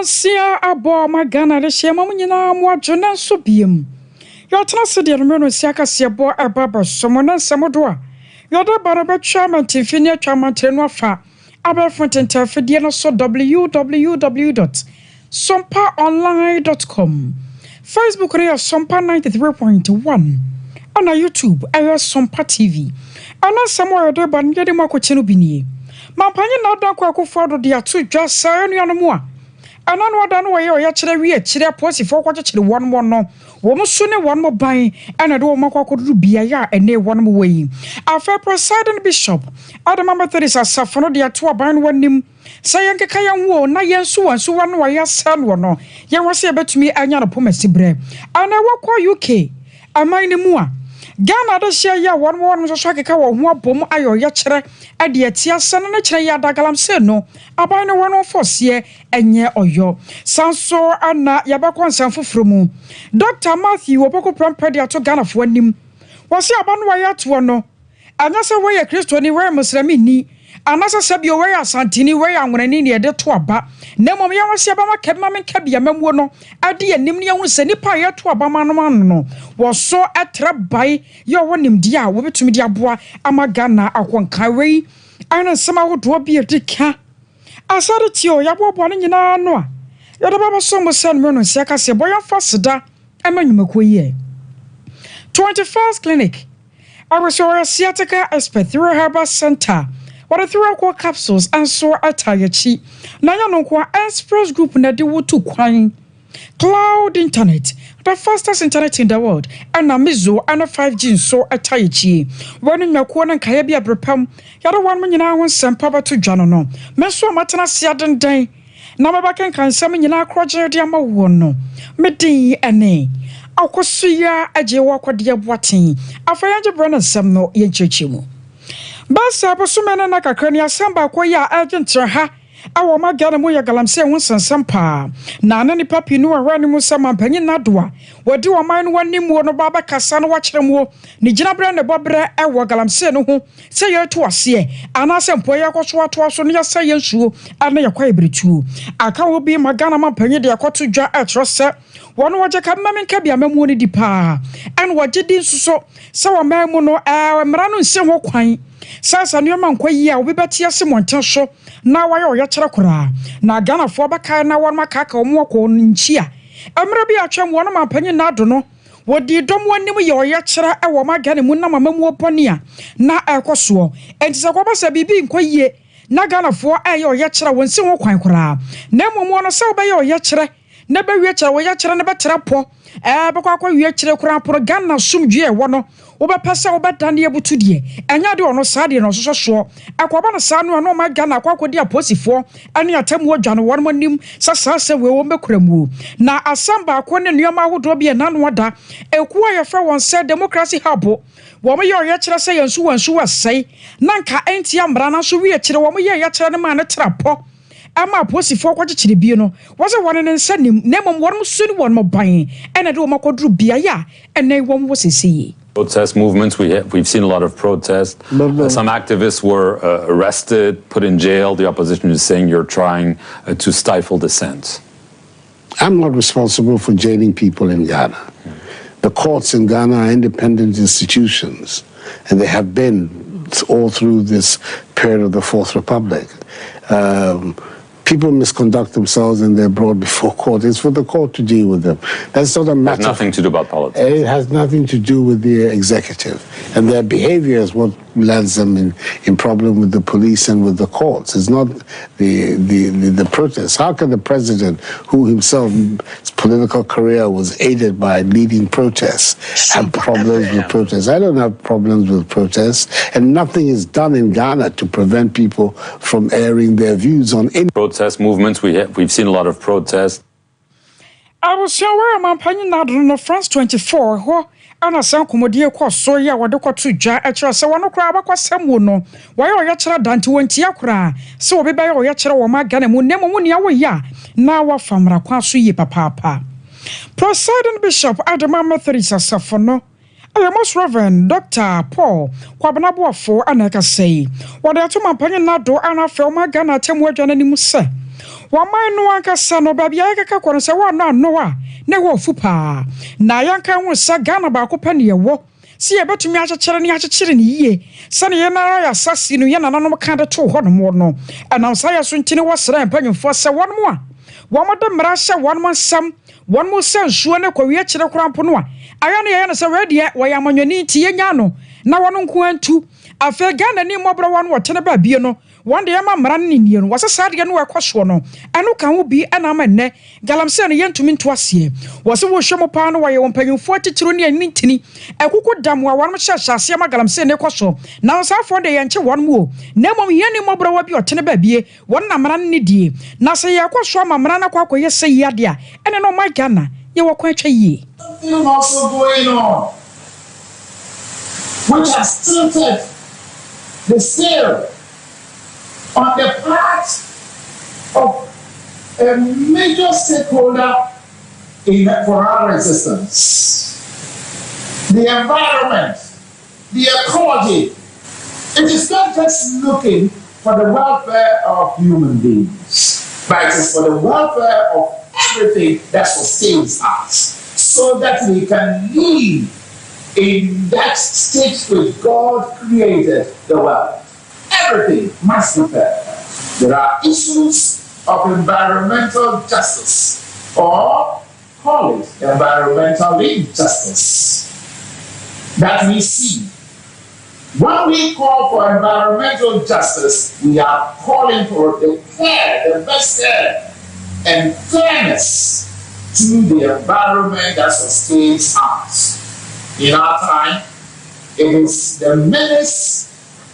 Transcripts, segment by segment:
Sia abo magana de shema munyina mo adwona so biem yotena se de no siaka se bo ababa somona samodo a yoda baraba chama tifini atwama trenu afa abafonten fidie no so www.sompaonline.com Facebook re Sompa 93.1 on YouTube Sompa TV ana samo yoda ban yede makoche no binie mampanye na da kwa akofo de ato dwa sa enuano mo a anano wadan wo ye o ya kire wi akire posifo kwa kire won mo no wo mo so ne won mo ban ana de wo makokodu bia ya ene won mo wi afa presiding bishop Adama Methodist asafono de ato aban wanim sayenkeka yan wo na yensu wansu wan wa ya sel no ye wo se betumi anya no pomasi bre ana wakọ UK aman ne mu a Ghana da shia ya won mo so keka wo ho abom ayo ya kire ade atia sene na kire ya dagalam se no aban ne won force enye oyo sanso ana ya bakọ nsanfoforo mu Dr. Matthew oboko prampedi ato Ghana fo anim wo se aban wa ya to no anya se wo ye Kristo ni we muslimi ni anasa sabio we asantini we anwonani ne de to aba na mom ya wose aba makema menkabia mamuo no ade anim ne hu se nipa ye to aba manom no wo so etra bai ye wo nimdi a wo betumi di aboa amagana akonka we ana sama hodo bi edika asare tio ya bobo ne nyina no a ye de baba so mo sen me no sia ka se boya faseda amanyumako ye 21st clinic Arosora Sciatica Expert through Herbal Center. What a through capsules and so atayachi. Naya no kwa express group na de wutu kwan. Cloud internet, the fastest internet in the world. And a mizo and a 5G so atayachi. When in your corner kaya bi abrepam, yada one man yina won sempa to janono. Meso matana siaden day. Namabakan kan sami yina kroje diama wono. Medi ane. Akosuya ajewa kwade boaten afayanje brana sam no yenchechimu basa bosumena na kakrani asamba koya agentra ha awo magana mo ya galamse won sansampa na na ni papi no ahwani mu sama panyin nadoa wodi wo man no wanimu no baba kasa no wakyeremu ni gina bra ne bobre ewo galamse no ho se ye to ase ana sempo ye koso ato aso no ya sa ye nsuo ana ye kwa ebretu aka wo bi magana ma panyin de akoto dwa etrose wono waje ka mamenka bia mamu ni dipa an waje din suso se wo mamu no mra no nse ho kwan sasa nneoma nkwayi a obebati ase monten so na waye o ya kyere kora na Ghana fo baka na won makaka o mo ko nchi a emre bi atwem won ma panyin na do no wodi dom wanim ye o ya kyere e wo magane mu na mamamu oponi a na ekoso entise ko ba se bibi nkwayi na Ghana fo aye o ya kyere won se ho kwan kora na momo no se obaye o ya kyere na ba wie kyere wo ya kyere na betera po bekwa kwa wie kyere kora pro Ghana sumdwe e wo no obepese obedane ebutu de enya de ono saade no soso akwaba no sa no no magana akwakodi aposifo ane atamu adwane won manim sasase we wo mekuramu na asamba akone nneoma hodo bi na no da ekuwa ye fe won se democracy hub wo mo ye oye kyere se yensu wansu wasai nanka enti amra na so wie kyere wo mo ye kyere ne ma ne trapo ama aposifo kwakyekire bi no wose won ne nsanim nemom won mo suni won mo ban ene de wo makodru bia ya ene wo mo seseye. Protest movements, we've seen a lot of protests. Some activists were arrested, put in jail. The opposition is saying you're trying to stifle dissent. I'm not responsible for jailing people in Ghana. The courts in Ghana are independent institutions, and they have been all through this period of the Fourth Republic. People misconduct themselves and they're brought before court. It's for the court to deal with them. That's not a matter. It has nothing to do about politics. It has nothing to do with the executive. And their behavior is what lands them in problem with the police and with the courts. It's not the protests. How can the president, who himself, his political career was aided by leading protests, have problems with protests? I don't have problems with protests. And nothing is done in Ghana to prevent people from airing their views on any protest movements. We've seen a lot of protests. I was sure where my opinion now no France 24 ho ana san komodie kɔ so ya wode kɔto dwa ɛkyerɛ sɛ wɔno kora abakɔsɛm wo no wɔyɛ ɔyɛ kyerɛ dante wɔntia kora sɛ wɔbɛbɛyɛ ɔyɛ kyerɛ wɔ ma gana mu nemo mu nea wɔyɛ na wɔfamra kwa so yie papaapa. Presiding Bishop Adama Methodist asafo no Most Reverend Dr. Paul Kwabanabwafo anaka say wɔde ato mampanye nado ana fɛ ɔma Ghana temu adwane ni mu sɛ wɔman no ankasa no baabi ayɛkeka kɔ no sɛ wɔno ano a na wɔfu paa na yanka ho sɛ Ghana baako pɛ ne yɛwɔ si yɛbɛtumi akyekyere ne yie sɛ ne yɛnara yɛ asase no yɛnananom ka de to hɔ no mo no ɛnam sa yɛ so ntini wɔsrɛ mpanyimfoɔ sɛ wɔnom a wɔmode mmara hyɛ wɔnom nsɛm wɔnom sɛ nsuo ne kɔwie kyerɛ korampo no a aya ne yɛyɛ no sɛ wɔdeɛ wɔyɛ amanyɔni nti yɛnya no na wɔno nko antu afɛ Ghana ni mmɔbrɔ wɔn wɔtene ba bie no wɔn de yɛma mmara no nie no wɔsɛ saa deɛ no wɔkɔ soɔ no ɛno ka ho bi ɛna ama nnɛ galamsey no yɛntumi nto aseɛ wɔsɛ wɔhwɛ mu paa no wɔyɛ wɔn mpanyimfoɔ titiri ne ani ntini ɛkoko dam a wɔn hyɛ aseɛ ma galamsey ne kɔ so na nsafo de yɛnkyɛ wɔn mu o na mmom yɛn ni mmɔbrɔ wɔ bi ɔtene ba bie wɔn na mmara no ne die na sɛ yɛkɔ so ama mmara no akɔ sɛ yade a ɛne no ɔman Ghana yɛwɔ kwan atwa yie. Something also going on which has tilted the scale on the part of a major stakeholder for our existence. The environment, the ecology. It is not just looking for the welfare of human beings, but it is for the welfare of everything that sustains us, so that we can live in that state which God created the world. Everything must be fair. There are issues of environmental justice, or call it environmental injustice, that we see. When we call for environmental justice, we are calling for the care, the best care, and fairness to the environment that sustains us. In our time, it is the menace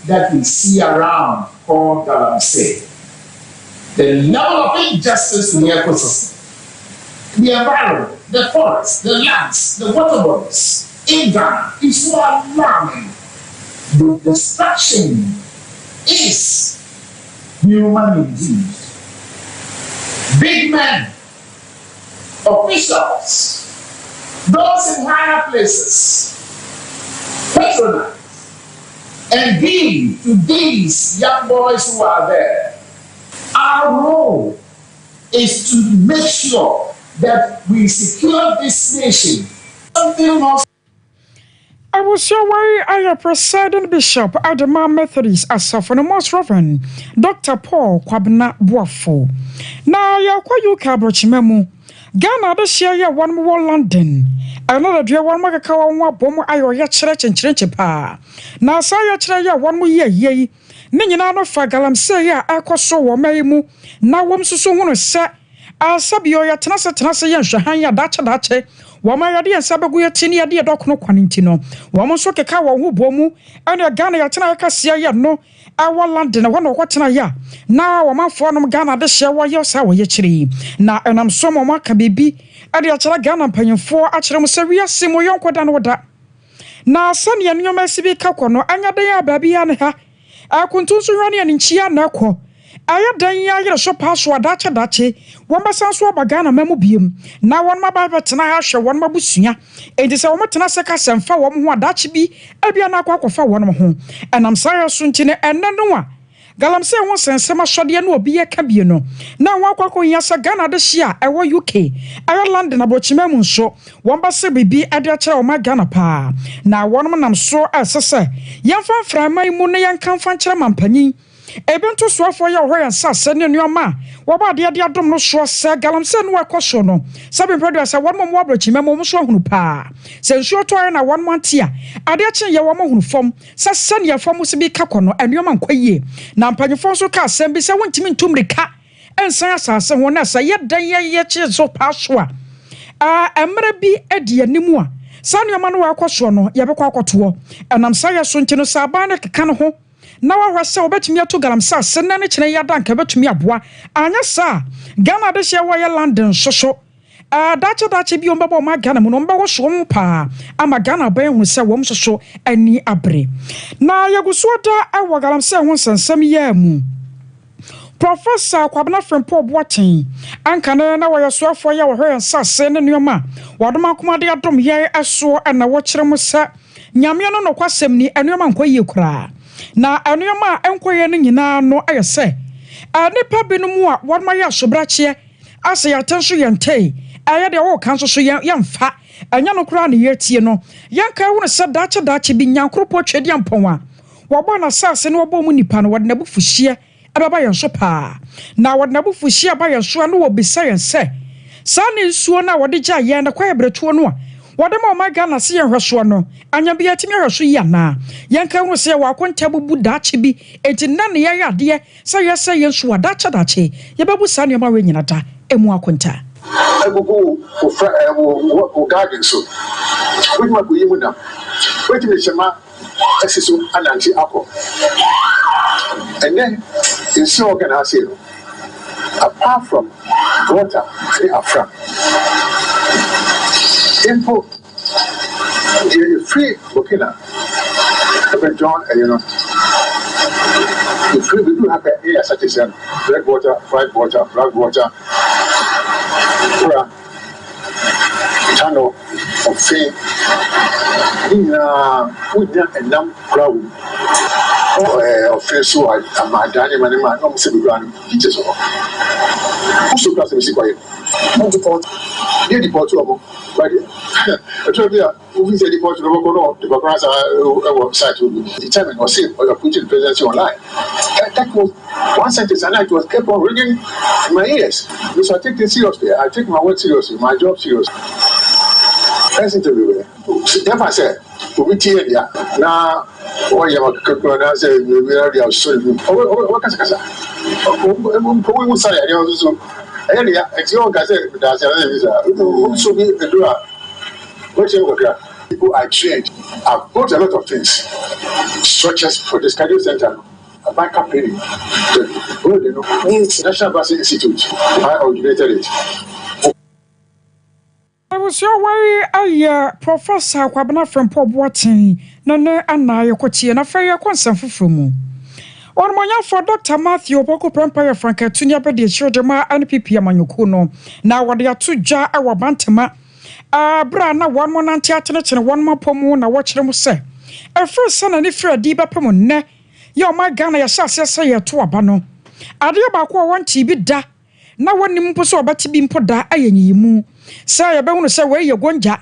that we see around called galamsey. The level of injustice in the ecosystem, the environment, the forests, the lands, the water bodies in Ghana is so alarming. The destruction is human indeed. Big men, officials, those in higher places, patronize and give to these young boys who are there. Our role is to make sure that we secure this nation. Something else. I was sure why I am Presiding Bishop Adama Methodist asafo no Most Reverend Dr. Paul Kwabanabwafo. Na ya kwa yuka abrochimemu Ghana de share ya one more London. Another dear one maka wa bomu ayo ya chere chenchenche pa. Na sa ya chere ya one more ye. Ne nyina no fa galamsey ya akɔso wo mayimu na wom susu hunu sɛ asabio ya tenase ya nhwahan ya dache wama yade ensa begu ya tini yade dokono kwanenti no wamo so keka wo ho bomu ene Ghana ya tena ka sia ya no awa London na wono kwatena ya na wamafo no Ghana de hye wo ye sa wo ye kire na enam so mo maka bibi ade akere Ghana mpanyimfo akere mo se wiase mo yonkoda no da na sane ya nyoma sibi ka kono anya de ya baabi ya ne ha akuntunso hwane ani nchia na akɔ ayadan ya yere so paso dache womba so abagana mamu biem na won maba betena ha hwe won mabusua enti se won tena se ka semfa won ho adache bi abia na akwakofa won ho enam sare so ntine enne no a galamsey won sensema sode na obi ye ka bie no na won akwako nya se Ghana de hia ewo UK Ireland na bochima mu nso won ba se bibi ade akere o ma Ghana pa na won nam so asese yemfa mframan mu ne yankan fa nkere mampanyin ebento soafo ya ho ya sase ne nuama woba de adom no so se galamsey no akoso no sabe predo asa won mo abrochima mo so hunu pa se nsuo to na won mantia ade achen ye wo mo hunu fom sase ne fom se bi ka kono anuama nkwaye na mpanyefo so ka asem bi se wontimi ntumrika ensan asase ho na sa ye dan ye che so pa so a emre bi adi animu a sanuama no akoso no ye bekọ akoto enam sa ye so ntino saba na keka no ho na wahwase obetumi ato galamsey senne ne kire ya danka betumi aboa anya sa Ghana de hye wo ye London soso dacha bi on baba ma Ghana mu no mba wo so mu pa ama Ghana ban hu se wom soso ani abre na yeguso da ewo galamse ho sansam ya mu Professor Kwabena Frimpong Boateng ankane na woyesoafo ya wo hwe sase ne nuoma wadoma komade adom ye eso na wo kire mu se nyame no nokwasem ni enuoma nkoye kura na enuoma enkoye ne nyina no ayese nipa binom a wadoma ya sobrache ase yatenso yentei aye de wo kanso so yemfa anya no kura ne yetie no yanka wo se dache bi nyankropo twedi ampon a wo na sase ne wo bo mu nipa no wode na bufuhie ababa yenso pa na wode na bufuhie aba yenso no wo bisa yense sa ne nsuo na wode gya ye na kwaye bretuo no a wode ma ma Ghana se yenhweso no anya bia timi hweso ya na yanka wo se wa konta bubu dache bi enti na ne ye ade se yese yenso dache ye bebu sa ne ma we nyina da emu akonta ebubu o garden so we ma bu yimu na we ti me chema esiso ananti akọ and then in so organization apart from water in Africa info the free Burkina John you know the free we do have a such as red water, white water, black water, channel of fame in a numb crowd of face so I'm a dynamic man, I'm saying, teachers also class of quiet. Multiple, near the port of but I told you, who is the port of the website will determine or see or putting the presidency online. That was one sentence, and it was kept on ringing in my ears. So I take it seriously. I take my work seriously, my job seriously. First interview, therefore I said, we tear now. What you have say, we are so. What can I say? We say, it's your guys. That's also be the door. What you work? People I trained. I've bought a lot of things, structures for the study center. A backup training. The National Bus Institute. I originated it. I was your way Professor Kwabena Frimpong Boateng nane anaye kwatie na fa ye kwansan fofromu on monya for Dr. Matthew Boko Prempire Franka tunya be de childema NPP amanyoko no na wode ato dwa e wobantema bra na won mo nante atene kene won mapomu na wo kire mu se e fru sana ni fra di bepem ne ye o ma Ghana ya sase se ye to aba no ade ba ko won ti bi da na wonim mpo so obati bi mpo da ayenyimu sa ya be hunu se we ye gonja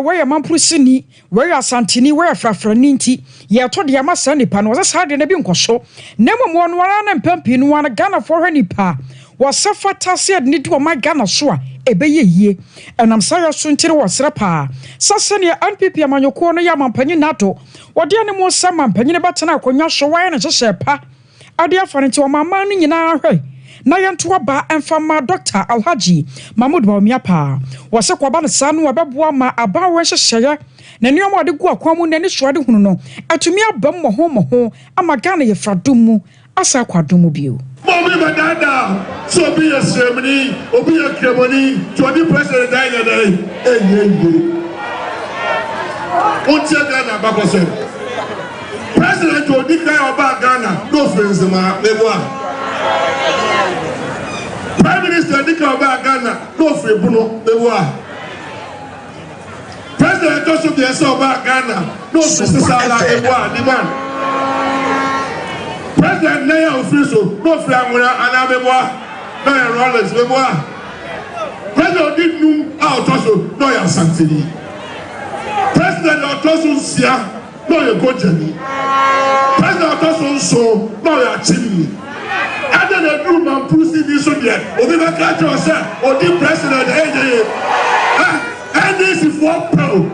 we ye mampusini we ye asantini we ye frafrani nti ye to de amasa nipa no sa de na bi nkoso na mmom no wana na mpampi no wana Ghana for hwe nipa wasafata se de ni do ma Ghana so a ebeye yie enam sa ya so ntire wasra pa sase ne NPP amanyoko no ya mampanyi nato wode ne mo sa mampanyi ne batena akonwa so wa ne hye pa ade afane nti o mama no nyina hwe na yanto aba emfama Dr. Alhaji Mahmoud Bawumiapa wose kwaba ne sa no abeboa ma aba wo hyehyeye na nneoma de gu akwamu na ne soade hunu no atumi abam mo ama Ghana ye fradum mu asa kwadum mu bio Mommy madada so be a ceremony obi a ceremony to the president day untia Ghana bakose president to declare about Ghana no friends ma meboa Prime Minister declare about Ghana no free buno meboa President Joseph the about Ghana no sister sala meboa demand President Naya Offiso, no Flamuna, and Ameboa, no Rollins, Meboa. President did no Autoso, no your Santini. President Autoso Sia, no your Gojani. President Autoso So, no your Chimney. And then the room and Pussy this one yet, or the Macato, or the President AJ. And this is for Pro.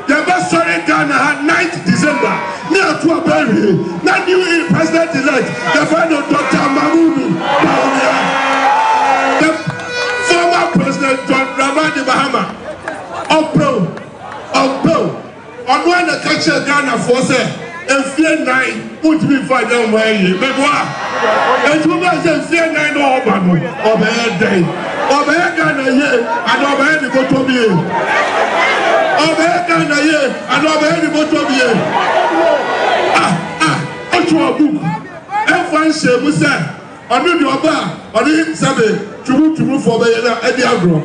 The best story Ghana had 9th December. Near to a berry. Not new president-elect. The final Dr. Mahmoud Bawumiapa. The former president John Dramani Mahama. Of on when the culture Ghana for say, and fear 9 would be for them way. Memoir. And you must say fear 9 or Obama or the day. Obega na ye, and obey the Botobi. Obega na ye, and obey the Botobi. Onto a book. Everyone say, Musa, I knew your bar, I didn't say, to move for the agro.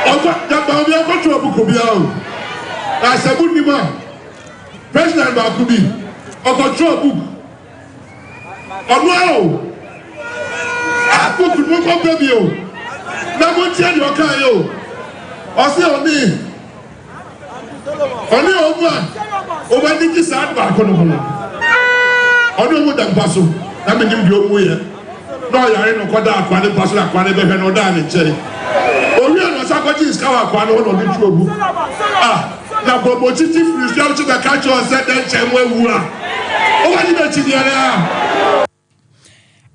That Bobby, I got to a book of you. I said, Bunima, President Bakubi, I got to a book. Oh no! I put the book of baby. Now, what tell your car? I say only over the side back on the home. I don't want that bustle. I mean, you go away. No, you ain't no quadra, quadra, bustle, quadra, no damage. Oh, we are not supporting this car, quadra, or the trouble. Now, but what if you start to the catch or set that where we are? Oh, I didn't see the other.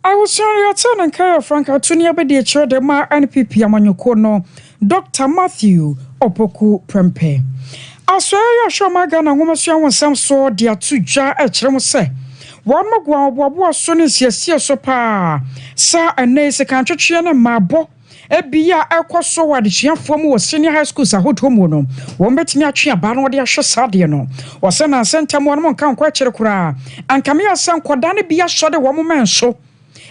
I was sorry, I turn and carry Frank Atunia by the church, the Ma NPP Amanyukono, Dr. Matthew Opoku Prempe. I swear you show my gun and woman, some saw dear two jar at Chemose. One more was soon as yes, so pa. Sir and Nace a country and my bo. Ebia ekwoso wade chiafo was senior high school sa hotomo no wo betimi atwe aba no de ahwe sade no wo se na sentam wo no kan kwa kire kura ankame asan koda ne bia so de wo mo menso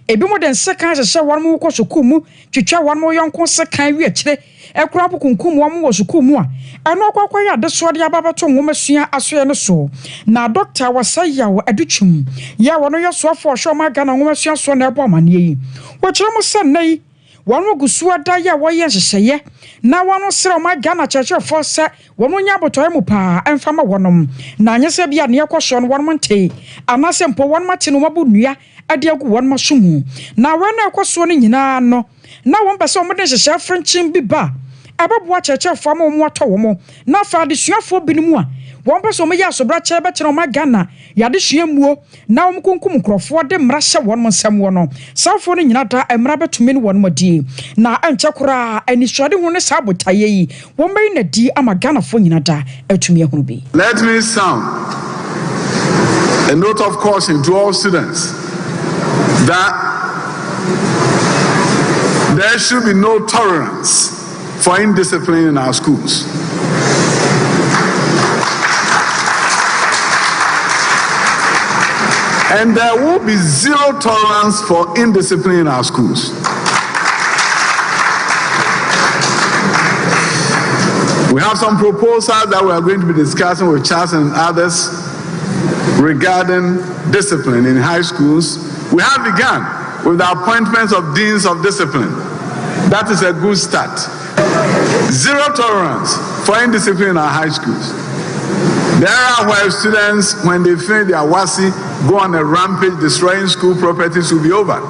ebi mo den sekan hye wo mo ko soku mu twitwa wo mo yonko sekan wi akire ekura bukunkum wo mo wo soku mu a eno kwakwa ya de so de ababato wo masua aso ne so na doctor wasaya wo aduchum ya wo no yesofo hwe ma ga na wo masua so na ebo amane yi wo kire mo se nei wanu gusua da ya wo ye hyehyeye na wanu sere ma Ghana church for se wonu nya botoy mu pa emfama wonom na anyese bia ne ekoso no wonu nte anase mpo wonu mate no mabu nua ade agu wonu masumu na wanu ekoso no nyina no na won pese omde hyehyeye frenchim bi ba ababo church for ma mu ato wo mo na fa de suafo binimu a won pese omo ya sobra che be kire ma Ghana ya de suamuo na won kunkum krofo de mra hye wonu nsam wo no safo no nyina da emra betumi no wonu madi na anche kura anisode hu ne sabotaye yi won be na di ama Ghana fo nyina da atumi ehunu bi. Let me sound a note of caution to all students that there should be no tolerance for indiscipline in our schools. And there will be zero tolerance for indiscipline in our schools. We have some proposals that we are going to be discussing with Charles and others regarding discipline in high schools. We have begun with the appointments of deans of discipline. That is a good start. Zero tolerance for indiscipline in our high schools. There are where students, when they finish their WASI, go on a rampage destroying school properties will be over.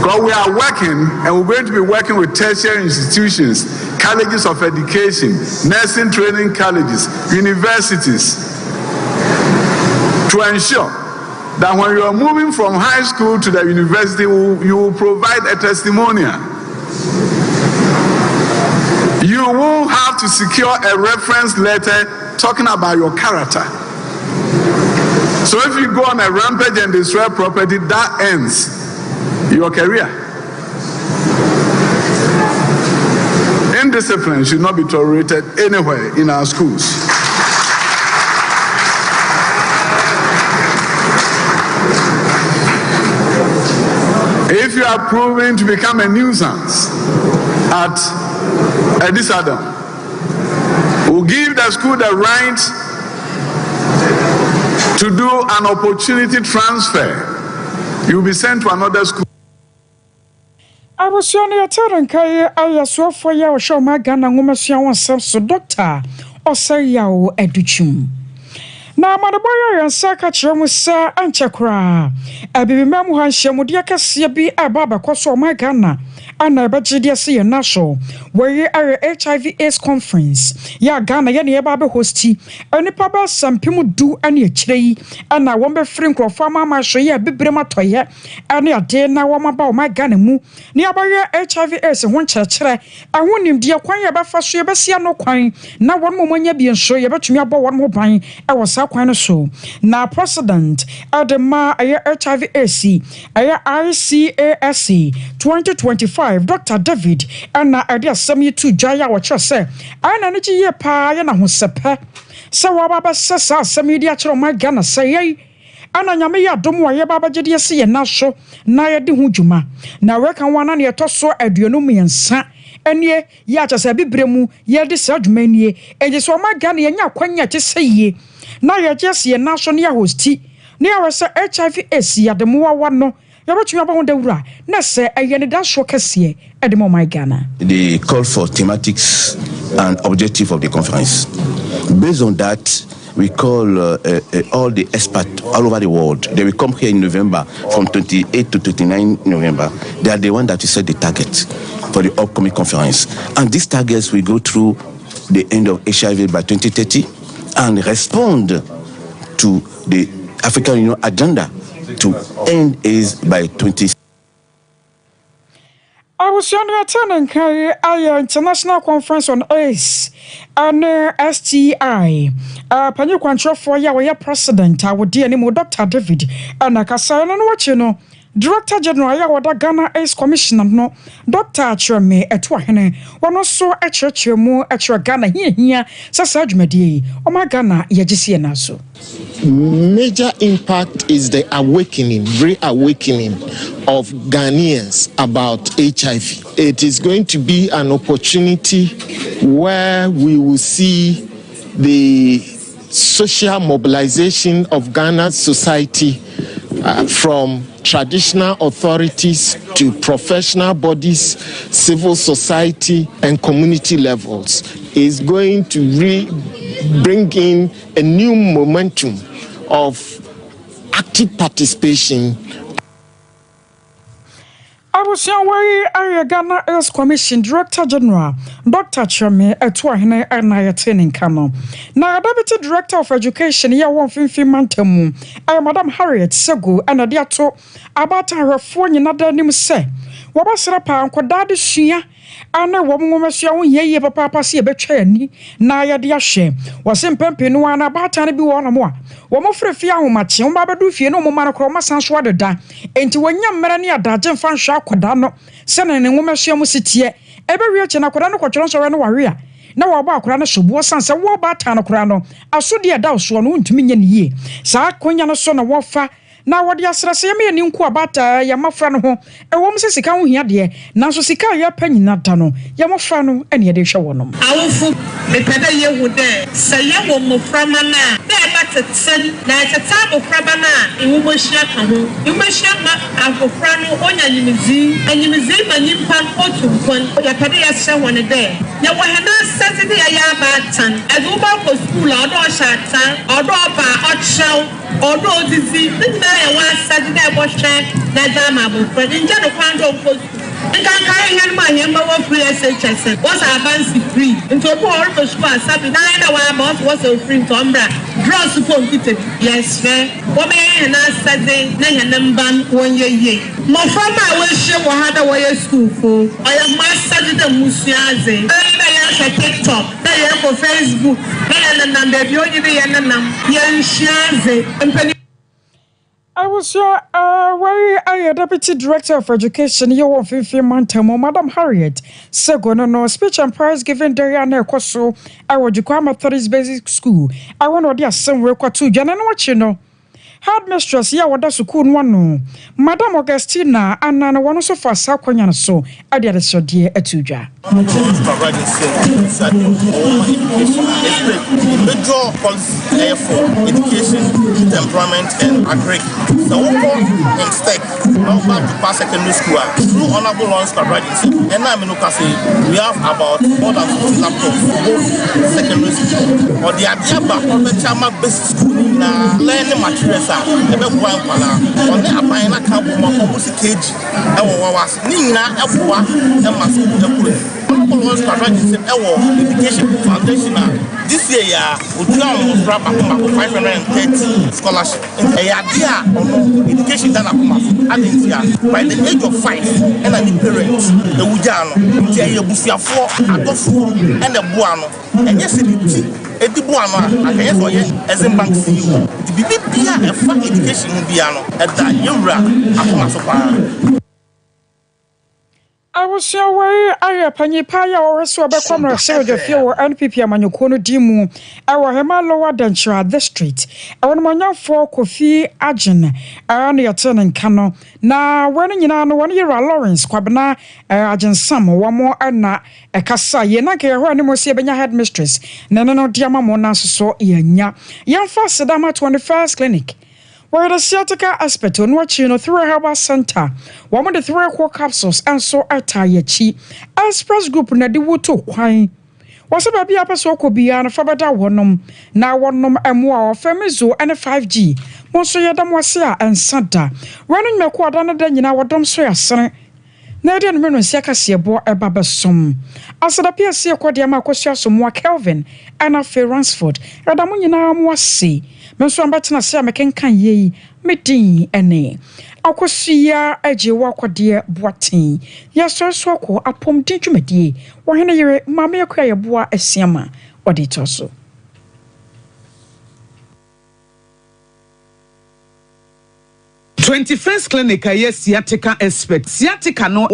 Because we are working, and we're going to be working with tertiary institutions, colleges of education, nursing training colleges, universities, to ensure that when you are moving from high school to the university, you will provide a testimonial. You will have to secure a reference letter talking about your character. So if you go on a rampage and destroy property, that ends your career. Indiscipline should not be tolerated anywhere in our schools. If you are proven to become a nuisance at a disadvantage, we'll give the school the right to do an opportunity transfer. You'll be sent to another school. I was only a terran I saw for you show my gun and woman see oneself so doctor or say yaw educhum. Now, my boy and Saka was Sir and Chakra. I be remember when she would see be a baba cost my Ghana. And I bet you see a national where you are HIV/AIDS conference. Ya Ghana, ya near Baba hosty, and the papa some people do any tree, and I won't be free for farmer my show ya be brema toya, and ya day now I'm about my Ghana moo, nearby your HIV/AIDS and one church. I want him dear quine about first year, but see no quine. Now one moment you be sure you bet me about one more buying. I was up kwan so na president adema HIV AC ICASC 2025 Dr. David ana ade asem yi tu dwa ya wo kire se ana ne ji ye pa ye na ho sepe se wa baba sesa asem yi di a kire ma Ghana se ye ana nyame ya dom wa ye baba gide se ye na so na ye de ho dwuma na we kan wana ne to so aduonum yensa enie ya chase bibremu ye de se adwuma nie eje so ma Ghana ye nya kwanya che se ye na ye jese ye na so ne ya hosti ne ya we se HIV AC ya de mo wa no ya betumi aba ho dawura na se eye ne da so kase e de mo my Ghana. They call for thematics and objective of the conference. Based on that, we call all the experts all over the world. They will come here in November, from 28 to 29 November. They are the ones that will set the target for the upcoming conference. And these targets will go through the end of HIV by 2030 and respond to the African Union agenda to end AIDS by 2030. I was attending a international conference on AIDS and STI. Panyu Kwancho for ya president, I would dear name Dr. David and Akasa and what you know. Director General Yawada Ghana AIDS Commissioner no Dr. Achome Etwahene one also a church mu a Ghana here Sasaj Medi o my Ghana yajisi naso. Major impact is the reawakening of Ghanaians about HIV. It is going to be an opportunity where we will see the social mobilization of Ghana's society from traditional authorities to professional bodies, civil society, and community levels is going to bring in a new momentum of active participation. I was your Ghana AIDS Commission Director General Dr. Chame Etwahene and Nayatin Kano. Now, Deputy Director of Education, here one Mantemu, Madam Harriet Segu, and Adiato about her phone another name say. Wabasrapa and Kodadi Shia. Ana woman shall ye papa see a betray na ya dia shame was in Pempe no one about and be one more. Woman for a few much, and Baba do fear no more macroma sans water da. And to when young Melania Dajan fan shark quadano, sending a woman she must sit here, every rich and a quadano quatrons or an warrior. Now about Crano Subo Sans a war about Tanocrano, I saw dear douse one to minion ye. Sa Quiniano son of warfare. Na wodi asrase me ni nku abata ya mafra no ho e wom se sika ho hia de na so sika ya panyina da no ya mafra no ene ye de hwe wonom awofo me peda ye hu de se ye wo mofra ma na ba tetsen na teta mofra ba na e wo mohia ka ho e mohia ma afofra no onya nyimizi anyimizi ma nyimpa otumpon ya peda ya hye won de ya wo hena sese ya ba tan e do ba ko school odo shatan odo ba ochrew odo dizi I want Saturday was that dama boyfriend in general found on post. And can carry him my number of free SHS was advanced free into a poor school Saturday 9 hours was a free to umbra draw support it. Yes, fair. Woman and I said they number 1 year. My father will show what had a way school for. I am my Saturday Musiaze. I am TikTok. They are for Facebook. And then the beauty and young Shaze and I was your Deputy Director of Education, you want Mantemo, Madam Harriet Segu, no speech and prize given Diana Koso, I would you come Methodist Basic School. I want to do some work or two, Jan, and what you know. Headmistress, ya wada sukun wano. Madam Augustina, and Nana one so far Sakoyan so, I did a so dear etuja. Major policy for education, employment, and agri. The whole in stake, now back to past secondary school, through honorable launch graduates, and I'm in we have about more than 50 laptops for both secondary school. Or the idea back on the Chama basic school, learning materials. Ebe kwa kwala one apan na ka bo mo cage e wo was ni na eboa e maso ekure all strategies e wo education foundation this year ya otua raba ko 530 scholarship e ya dia ono education dana ko adentia by the age of 5 and the parents e wuja no ntia ye busuafo adofo and the boa no enye sediti edibu ano a akanye so ye ezin bank CEO the bibia e fa education bia no e da yewura akoma so pa. I was away. I apanye paya or so be kwamra se the few NPP amanyoko no dimu. I wa hema lower than the street. I want manya for Kofi Agin. I na yatene nkano. Na when nyina no one year Lawrence kwabena Agin Sam one more na ekasa ye na ke ho animo se benya headmistress. Na no diama mo na so ye nya. Yan fa sedama 21st clinic. Where the sciatica aspect on watching no through a herbal center. One of the 3 core capsules and so attire chi. Express group na di wuto kwine. Was a baby up so could be an fabada one now one and more femizo and a 5G. Monso yadam wasia and Santa. Running me quadana than you know dom soya son. Nadian Menu Siakasia bore a babasom. As it appears, see a quadiama question some more Kelvin and a fair Ransford. Radamunina was see. Menso ambatina se ameken kan ye medin ene akosia age wakode boaten ya so ko apom din dwumadie wo hene yere mama yakura ye boa asiama ode toso 21st clinic yes sciatica expert sciatica no